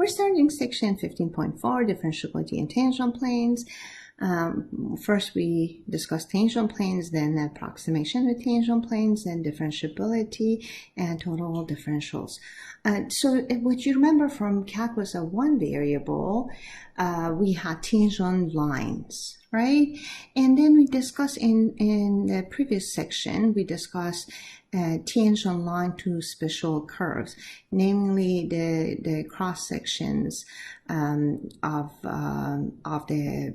We're starting section 15.4, differentiability and tangent planes. First we discussed tangent planes, then approximation with tangent planes, then differentiability and total differentials. So what you remember from calculus of one variable, we had tangent lines, right? And then we discussed in the previous section, we discussed tangent line to special curves, namely the cross sections of the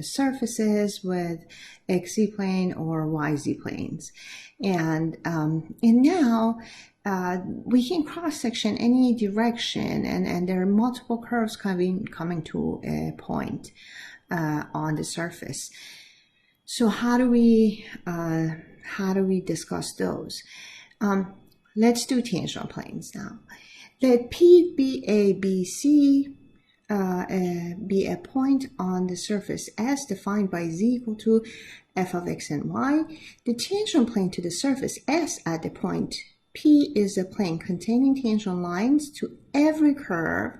surfaces with XZ plane or YZ planes, and now we can cross section any direction, and there are multiple curves coming to a point on the surface. So how do we discuss those? Let's do tangent planes now. Let P be a BC be a point on the surface S defined by Z equal to f of x and y. The tangent plane to the surface S at the point P is a plane containing tangent lines to every curve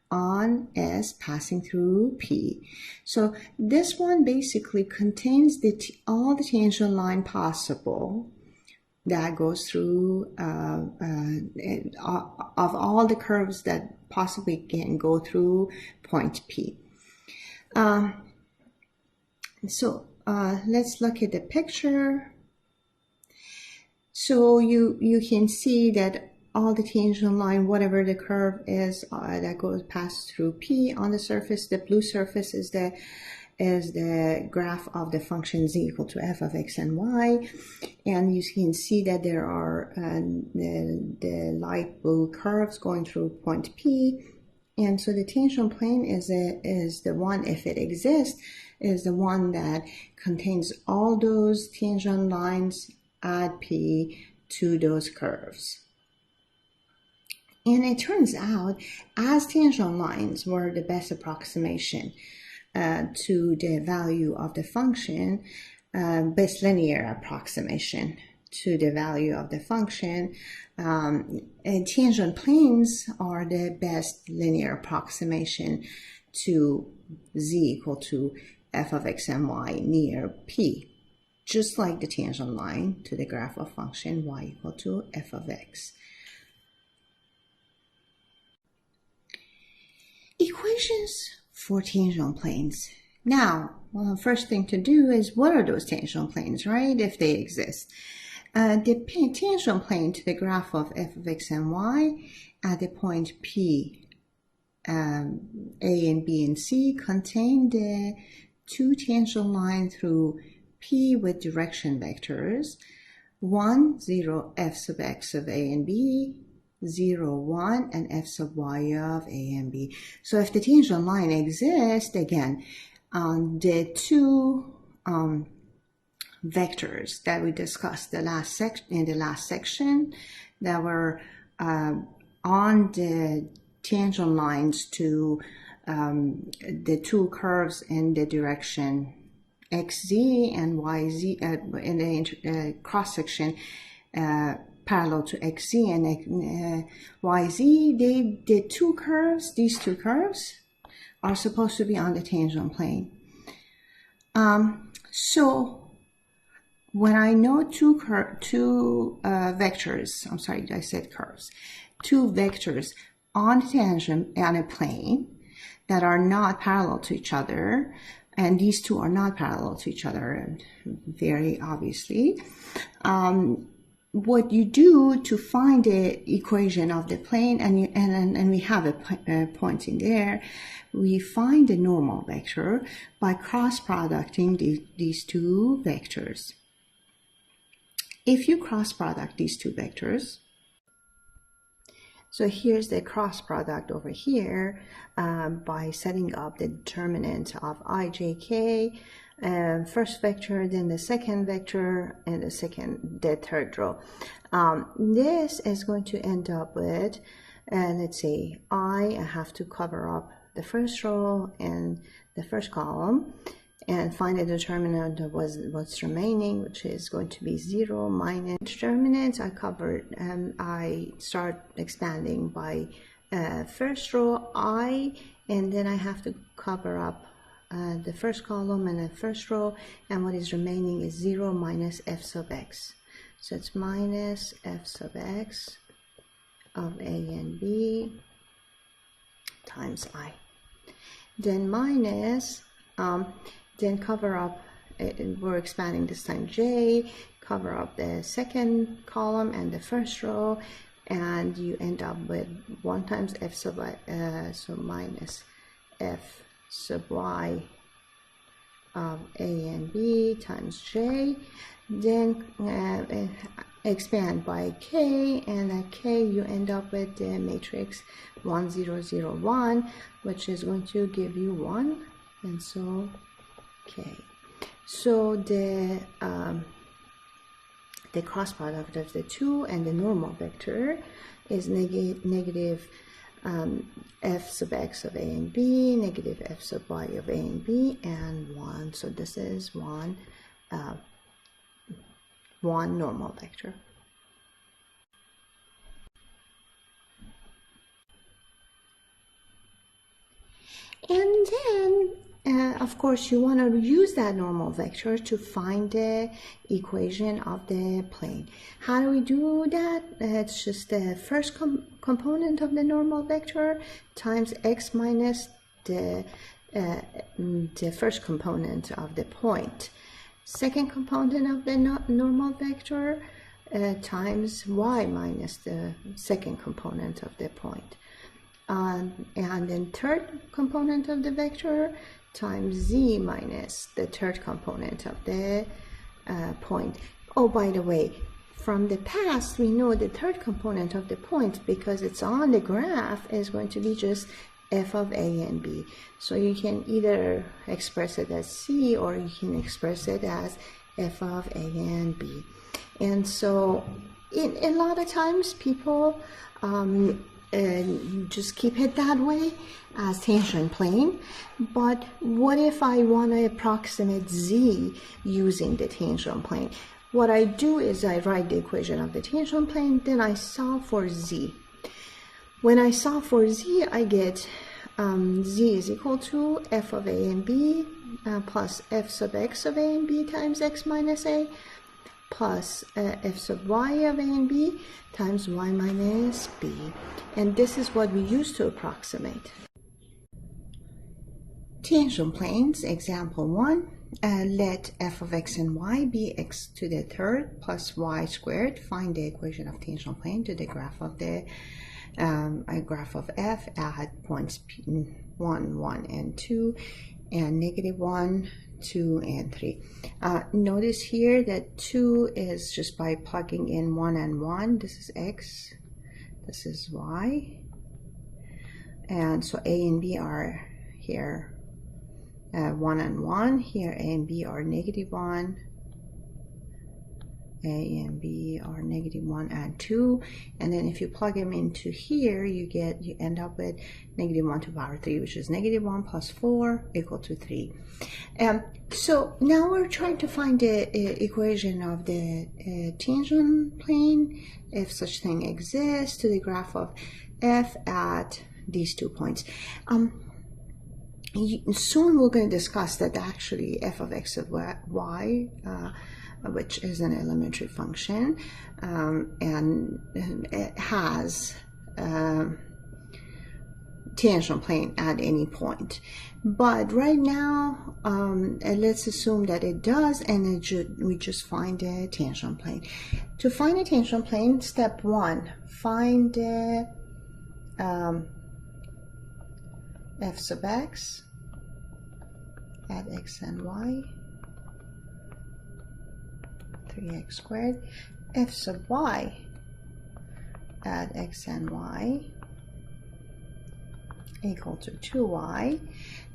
on S passing through P. So this one basically contains all the tangent line possible that goes through of all the curves that possibly can go through point P. So let's look at the picture. So you can see that all the tangent line, whatever the curve is that goes past through P on the surface, the blue surface is the graph of the function z equal to f of x and y, and you can see that there are the light blue curves going through point P, and so the tangent plane is the one, if it exists, is the one that contains all those tangent lines at P to those curves. And it turns out, as tangent lines were the best approximation to the value of the function, best linear approximation to the value of the function, and tangent planes are the best linear approximation to z equal to f of x and y near P, just like the tangent line to the graph of function y equal to f of x. Equations for tangent planes. Now, first thing to do is, what are those tangent planes, right, if they exist? The tangent plane to the graph of f of x and y at the point P, A and B and C contain the two tangent lines through P with direction vectors, 1, 0, f sub x of A and B, 0, 1, and f sub y of A and B. So if the tangent line exists, again, the two vectors that we discussed in the last section that were on the tangent lines to the two curves in the direction xz and yz in the cross section parallel to xz and yz, the two curves, these two curves are supposed to be on the tangent plane. So when I know two vectors, I'm sorry, I said curves, two vectors on a tangent on a plane that are not parallel to each other, and these two are not parallel to each other, very obviously, what you do to find the equation of the plane, and we have a point in there, we find the normal vector by cross-producting these two vectors. If you cross-product these two vectors, so here's the cross product over here by setting up the determinant of ijk, first vector, then the second vector, and the third row. This is going to end up with, let's say, I have to cover up the first row and the first column and find the determinant of what's remaining, which is going to be 0 minus determinant. I start expanding by first row I, and then I have to cover up the first column and the first row, and what is remaining is 0 minus f sub x. So it's minus f sub x of a and b times I. Then minus, then cover up, we're expanding this time j, cover up the second column and the first row, and you end up with 1 times f sub y, so minus f sub y of a and b times j. Then expand by k, and at k you end up with the matrix 1 0 0 1, which is going to give you 1, and so k. So the cross product of the two and the normal vector is negative f sub x of a and b, negative f sub y of a and b, and 1. So this is one normal vector. And then, of course, you want to use that normal vector to find the equation of the plane. How do we do that? It's just the first component of the normal vector times x minus the first component of the point. Second component of the normal vector times y minus the second component of the point. And then third component of the vector times z minus the third component of the point. Oh, by the way, from the past, we know the third component of the point, because it's on the graph, is going to be just f of a and b. So you can either express it as c, or you can express it as f of a and b. And so a lot of times people just keep it that way as tangent plane. But what if I want to approximate z using the tangent plane? What I do is I write the equation of the tangent plane, then I solve for z. When I solve for z, I get z is equal to f of a and b plus f sub x of a and b times x minus a, plus f sub y of a and b times y minus b. And this is what we use to approximate. Tangent planes, example 1. Let f of x and y be x to the third plus y squared. Find the equation of tangent plane to the graph of the graph of f at points 1, 1, and 2, and negative 1, 2, and 3. Notice here that 2 is just by plugging in 1 and 1. This is x, this is y, and so a and b are here 1 and 1. Here a and b are negative 1, a and b are negative 1 and 2, and then if you plug them into here, you end up with negative 1 to the power 3, which is negative 1 plus 4 equal to 3. So now we're trying to find the equation of the tangent plane, if such thing exists, to the graph of f at these 2 points. Soon we're going to discuss that actually f of x of y, which is an elementary function, and it has tangent plane at any point. But right now, let's assume that it does, and we just find the tangent plane. To find a tangent plane, step 1, find the f sub x at x and y, 3x squared, f sub y at x and y equal to 2y.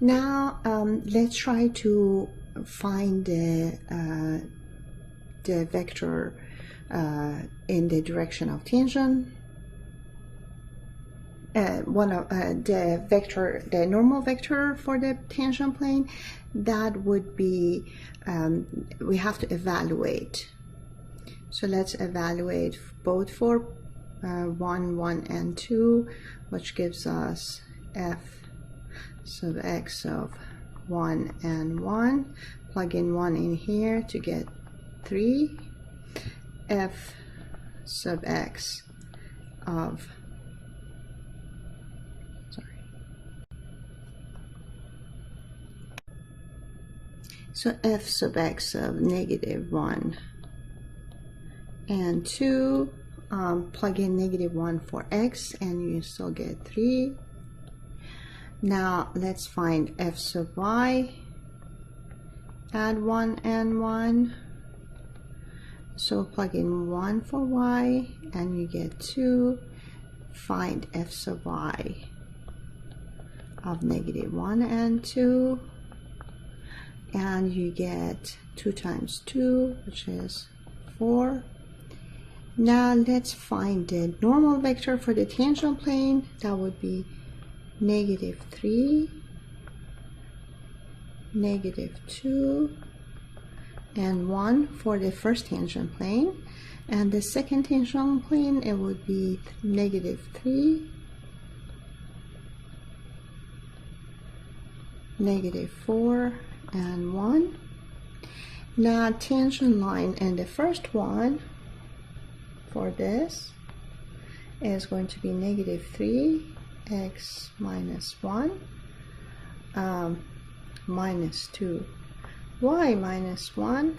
Now let's try to find the vector in the direction of tangent. The normal vector for the tangent plane, that would be, we have to evaluate. So let's evaluate both for 1, 1, and 2, which gives us f sub x of 1 and 1. Plug in 1 in here to get 3. F sub x of so f sub x of -1 and 2, plug in -1 for x and you still get 3. Now let's find f sub y, add 1 and 1. So plug in 1 for y and you get 2. Find f sub y of -1 and 2. And you get 2 times 2, which is 4. Now let's find the normal vector for the tangent plane. That would be -3, -2, and 1 for the first tangent plane. And the second tangent plane, it would be -3, -4, and 1. Now tangent line in the first one for this is going to be -3 x minus 1 minus 2 y minus 1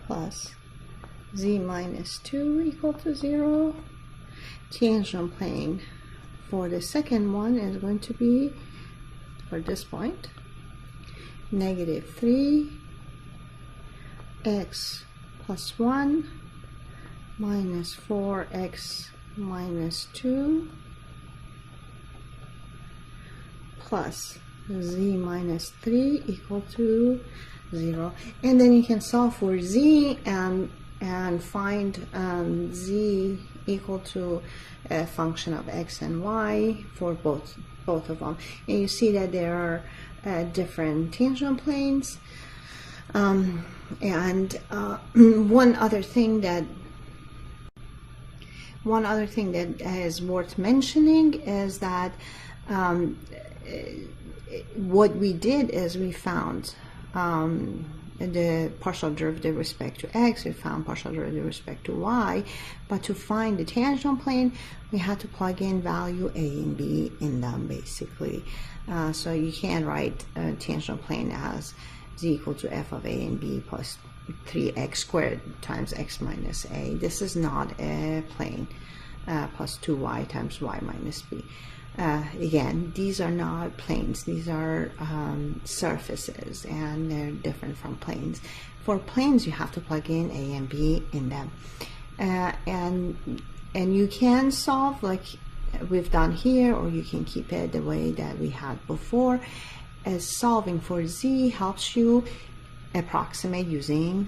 plus z minus 2 equal to 0. Tangent plane for the second one is going to be, for this point, -3 x plus 1 minus 4x minus 2 plus z minus 3 equal to 0. And then you can solve for z and find z equal to a function of x and y for both of them. And you see that there are different tangent planes. One other thing that is worth mentioning is that what we did is we found the partial derivative with respect to x, we found partial derivative with respect to y, but to find the tangent plane we had to plug in value a and b in them basically. So you can write a tangent plane as z equal to f of a and b plus 3x squared times x minus a. This is not a plane, plus 2y times y minus b. Again, these are not planes, these are surfaces, and they're different from planes. For planes you have to plug in a and b in them, and you can solve like we've done here, or you can keep it the way that we had before, as solving for z helps you approximate using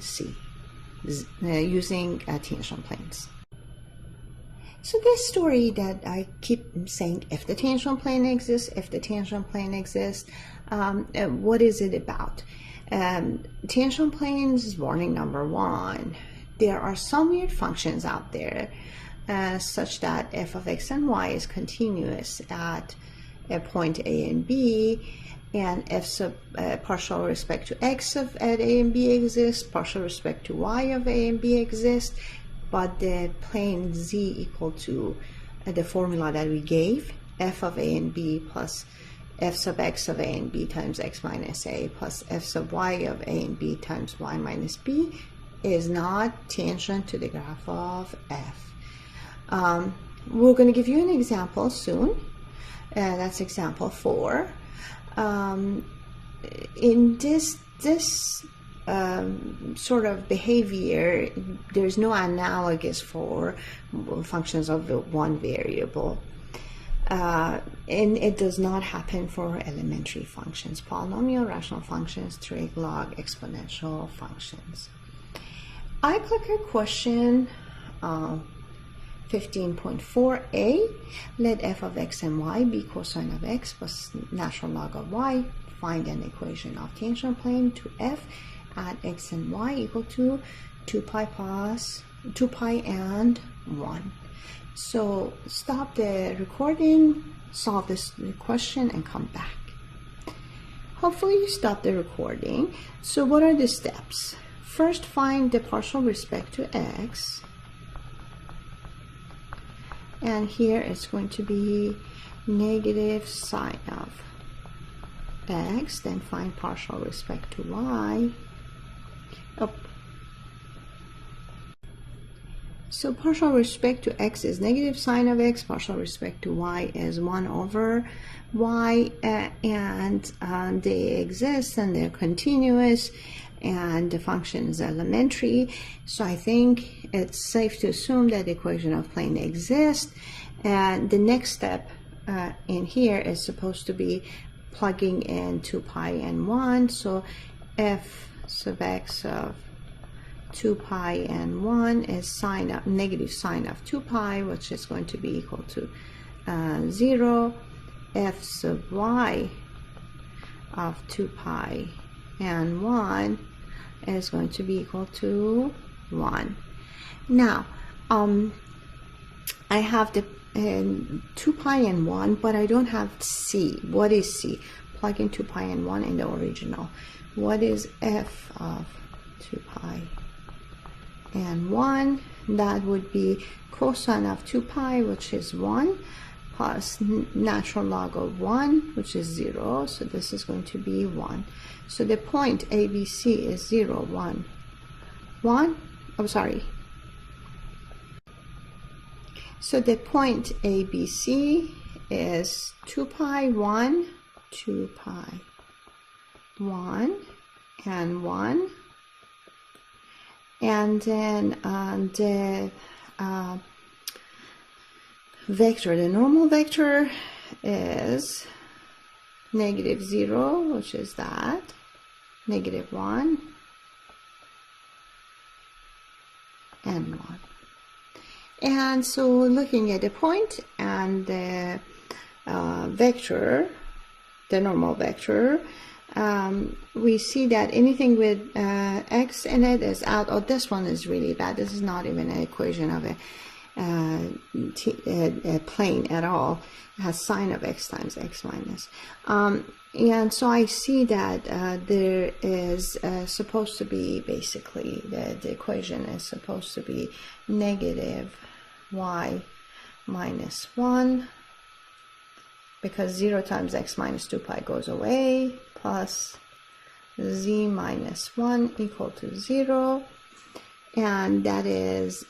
tangent planes. So this story that I keep saying, if the tangent plane exists, what is it about? Tangent planes, warning number 1, there are some weird functions out there such that f of x and y is continuous at a point a and b, and f sub partial respect to x of at a and b exists, partial respect to y of a and b exists, but the plane z equal to the formula that we gave, f of a and b plus f sub x of a and b times x minus a plus f sub y of a and b times y minus b, is not tangent to the graph of f. We're going to give you an example soon. That's example 4. In this sort of behavior, there's no analogous for functions of the one variable, and it does not happen for elementary functions, polynomial, rational functions, trig, log, exponential functions. I click a question 15.4a, let f of x and y be cosine of x plus natural log of y. Find an equation of tangent plane to f at x and y equal to 2 pi and 1. So stop the recording, solve this question, and come back. Hopefully you stop the recording. So what are the steps? First, find the partial respect to x. And here it's going to be negative sine of x. Then find partial respect to y. So partial respect to x is negative sine of x, partial respect to y is 1 over y, and they exist and they're continuous, and the function is elementary. So I think it's safe to assume that the equation of plane exists, and the next step in here is supposed to be plugging in 2 pi and 1. So f sub x of 2 pi and 1 is negative sine of 2 pi, which is going to be equal to 0. F sub y of 2 pi and 1 is going to be equal to 1. Now, I have the 2 pi and 1, but I don't have c. What is c? Plug in 2 pi and 1 in the original. What is f of 2 pi and 1? That would be cosine of 2 pi, which is 1, plus natural log of 1, which is 0. So this is going to be 1. So the point ABC is 0, 1, 1. Oh, sorry. So the point ABC is 2 pi, 1, 2 pi, 1, and 1. And then the vector, the normal vector is negative 0, which is that, negative 1, and 1. And so looking at the point and the vector, the normal vector, we see that anything with x in it is out. Oh, this one is really bad. This is not even an equation of a plane at all. It has sine of x times x minus. And so I see that there is supposed to be, basically, the equation is supposed to be negative y minus 1, because 0 times x minus 2 pi goes away, plus z minus 1 equal to 0, and that is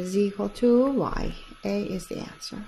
z equal to y. A is the answer.